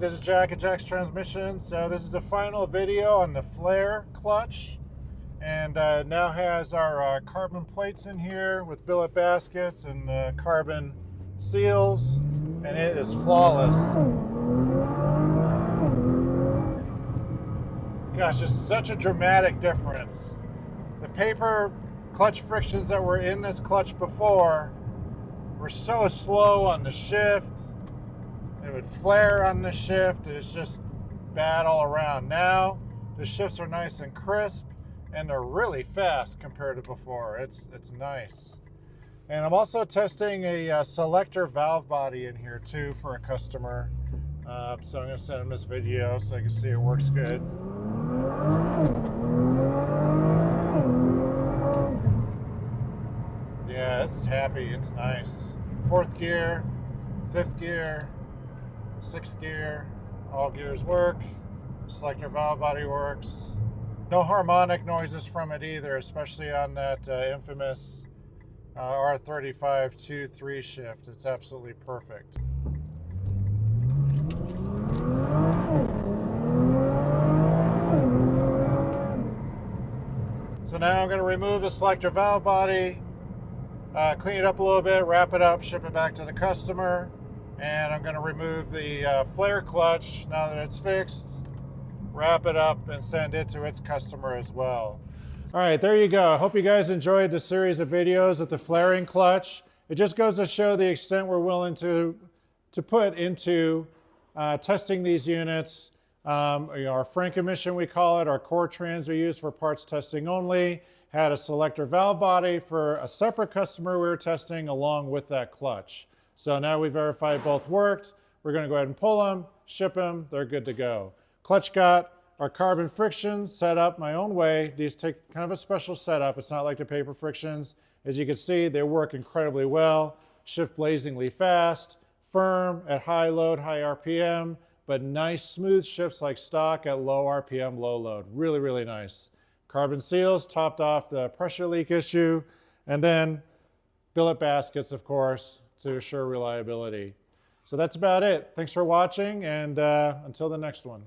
this is Jack at Jack's Transmission. So this is the final video on the flare clutch, and now has our carbon plates in here with billet baskets and carbon seals, and it is flawless. Gosh, it's such a dramatic difference. The paper clutch frictions that were in this clutch before were so slow on the shift. It would flare on the shift. It's just bad all around. Now the shifts are nice and crisp, and they're really fast compared to before. It's nice. And I'm also testing a Selector valve body in here too for a customer. So I'm going to send him this video so I can see it works good. Yeah, this is happy. It's nice. 4th gear, 5th gear, 6th gear, all gears work. Selector valve body works. No harmonic noises from it either, especially on that infamous R35 2-3 shift. It's absolutely perfect. So now I'm going to remove the Selector valve body, clean it up a little bit, wrap it up, ship it back to the customer. And I'm going to remove the flare clutch now that it's fixed, wrap it up, and send it to its customer as well. All right, there you go. I hope you guys enjoyed the series of videos with the flaring clutch. It just goes to show the extent we're willing to put into testing these units. Our frankenmission, we call it, our core trans we use for parts testing only, had a Selector valve body for a separate customer we were testing along with that clutch. So now we verified both worked. We're going to go ahead and pull them, ship them. They're good to go. Clutch got our carbon frictions set up my own way. These take kind of a special setup. It's not like the paper frictions. As you can see, they work incredibly well. Shift blazingly fast, firm at high load, high RPM, but nice smooth shifts like stock at low RPM, low load. Really, really nice. Carbon seals topped off the pressure leak issue, and then billet baskets, of course, to assure reliability. So that's about it. Thanks for watching, and until the next one.